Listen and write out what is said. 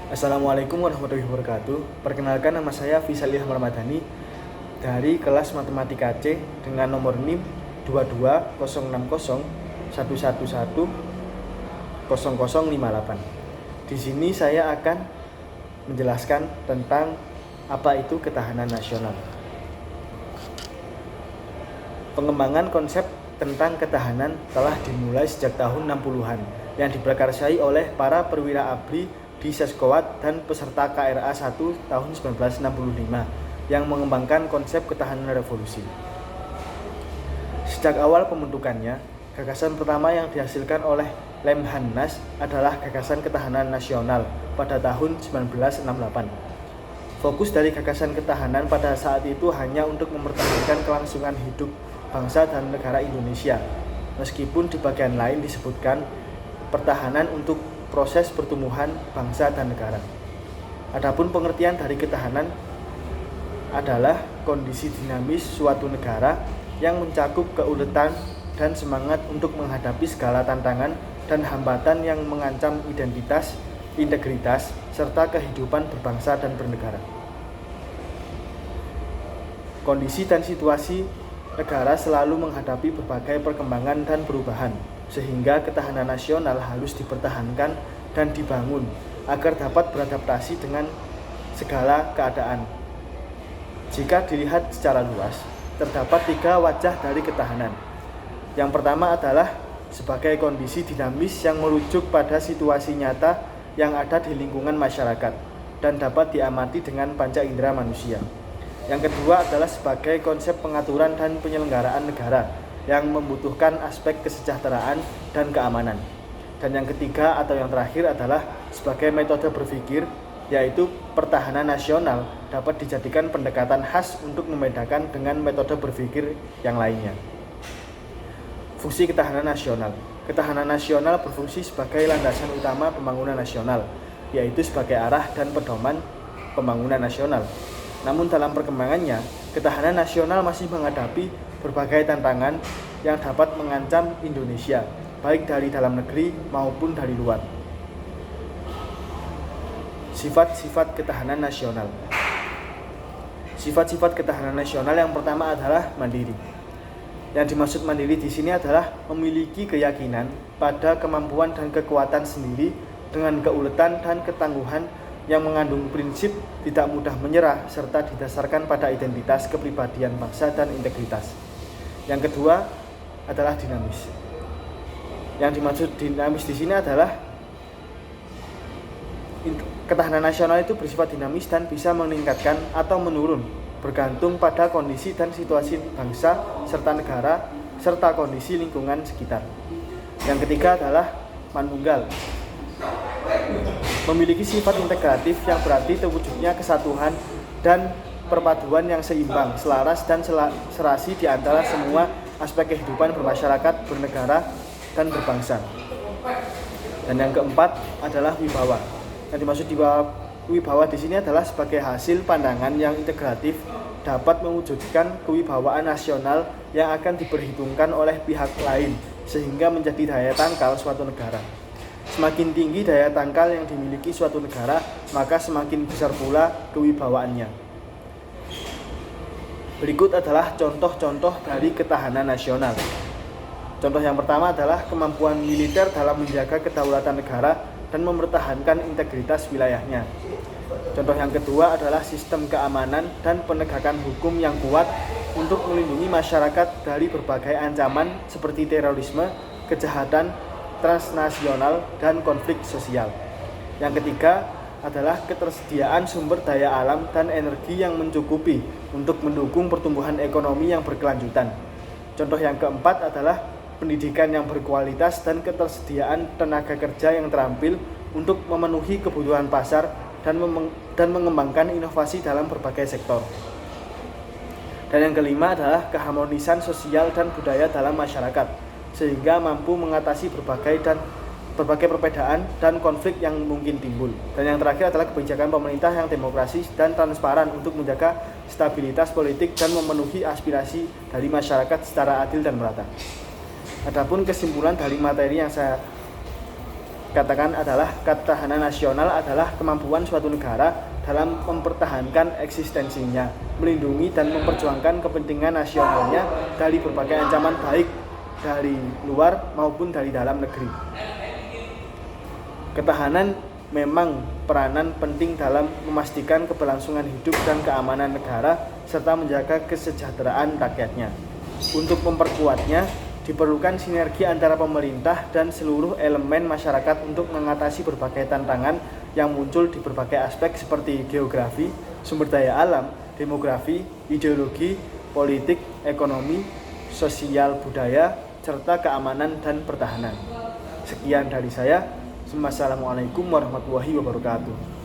Assalamualaikum warahmatullahi wabarakatuh. Perkenalkan, nama saya Fisal Ilham Ramadhani dari kelas Matematika C dengan nomor NIM 2206011100058. Di sini saya akan menjelaskan tentang apa itu ketahanan nasional. Pengembangan konsep tentang ketahanan telah dimulai sejak tahun 60-an yang diprakarsai oleh para perwira ABRI di Seskowat dan peserta KRA 1 tahun 1965 yang mengembangkan konsep ketahanan revolusi. Sejak awal pembentukannya, gagasan pertama yang dihasilkan oleh Lemhanas adalah gagasan ketahanan nasional pada tahun 1968. Fokus dari gagasan ketahanan pada saat itu hanya untuk mempertahankan kelangsungan hidup bangsa dan negara Indonesia, meskipun di bagian lain disebutkan pertahanan untuk proses pertumbuhan bangsa dan negara. Adapun pengertian dari ketahanan adalah kondisi dinamis suatu negara yang mencakup keuletan dan semangat untuk menghadapi segala tantangan dan hambatan yang mengancam identitas, integritas, serta kehidupan berbangsa dan bernegara. Kondisi dan situasi negara selalu menghadapi berbagai perkembangan dan perubahan, sehingga ketahanan nasional harus dipertahankan dan dibangun agar dapat beradaptasi dengan segala keadaan. Jika dilihat secara luas, terdapat 3 wajah dari ketahanan. Yang pertama adalah sebagai kondisi dinamis yang merujuk pada situasi nyata yang ada di lingkungan masyarakat dan dapat diamati dengan panca indera manusia. Yang kedua adalah sebagai konsep pengaturan dan penyelenggaraan negara yang membutuhkan aspek kesejahteraan dan keamanan. Dan yang ketiga atau yang terakhir adalah sebagai metode berpikir, yaitu pertahanan nasional dapat dijadikan pendekatan khas untuk membedakan dengan metode berpikir yang lainnya. Fungsi ketahanan nasional. Ketahanan nasional berfungsi sebagai landasan utama pembangunan nasional, yaitu sebagai arah dan pedoman pembangunan nasional. Namun dalam perkembangannya, ketahanan nasional masih menghadapi berbagai tantangan yang dapat mengancam Indonesia, baik dari dalam negeri maupun dari luar. Sifat-sifat ketahanan nasional. Sifat-sifat ketahanan nasional yang pertama adalah mandiri. Yang dimaksud mandiri di sini adalah memiliki keyakinan pada kemampuan dan kekuatan sendiri dengan keuletan dan ketangguhan yang mengandung prinsip tidak mudah menyerah serta didasarkan pada identitas kepribadian bangsa dan integritas. Yang kedua adalah dinamis. Yang dimaksud dinamis di sini adalah ketahanan nasional itu bersifat dinamis dan bisa meningkatkan atau menurun bergantung pada kondisi dan situasi bangsa serta negara serta kondisi lingkungan sekitar. Yang ketiga adalah manunggal. Memiliki sifat integratif yang berarti terwujudnya kesatuan dan perpaduan yang seimbang, selaras dan serasi di antara semua aspek kehidupan bermasyarakat, bernegara, dan berbangsa. Dan yang keempat adalah wibawa. Yang dimaksud wibawa di sini adalah sebagai hasil pandangan yang integratif dapat mewujudkan kewibawaan nasional yang akan diperhitungkan oleh pihak lain sehingga menjadi daya tangkal suatu negara. Semakin tinggi daya tangkal yang dimiliki suatu negara, maka semakin besar pula kewibawaannya. Berikut adalah contoh-contoh dari ketahanan nasional. Contoh yang pertama adalah kemampuan militer dalam menjaga kedaulatan negara dan mempertahankan integritas wilayahnya. Contoh yang kedua adalah sistem keamanan dan penegakan hukum yang kuat untuk melindungi masyarakat dari berbagai ancaman seperti terorisme, kejahatan transnasional, dan konflik sosial. Yang ketiga adalah ketersediaan sumber daya alam dan energi yang mencukupi untuk mendukung pertumbuhan ekonomi yang berkelanjutan. Contoh yang keempat adalah pendidikan yang berkualitas dan ketersediaan tenaga kerja yang terampil untuk memenuhi kebutuhan pasar dan mengembangkan inovasi dalam berbagai sektor. Dan yang kelima adalah keharmonisan sosial dan budaya dalam masyarakat, sehingga mampu mengatasi berbagai perbedaan dan konflik yang mungkin timbul. Dan yang terakhir adalah kebijakan pemerintah yang demokratis dan transparan untuk menjaga stabilitas politik dan memenuhi aspirasi dari masyarakat secara adil dan merata. Adapun kesimpulan dari materi yang saya katakan adalah ketahanan nasional adalah kemampuan suatu negara dalam mempertahankan eksistensinya, melindungi dan memperjuangkan kepentingan nasionalnya dari berbagai ancaman baik dari luar maupun dari dalam negeri. Ketahanan memang peranan penting dalam memastikan keberlangsungan hidup dan keamanan negara serta menjaga kesejahteraan rakyatnya. Untuk memperkuatnya, diperlukan sinergi antara pemerintah dan seluruh elemen masyarakat untuk mengatasi berbagai tantangan yang muncul di berbagai aspek seperti geografi, sumber daya alam, demografi, ideologi, politik, ekonomi, sosial budaya, serta keamanan dan pertahanan. Sekian dari saya. Wassalamualaikum warahmatullahi wabarakatuh.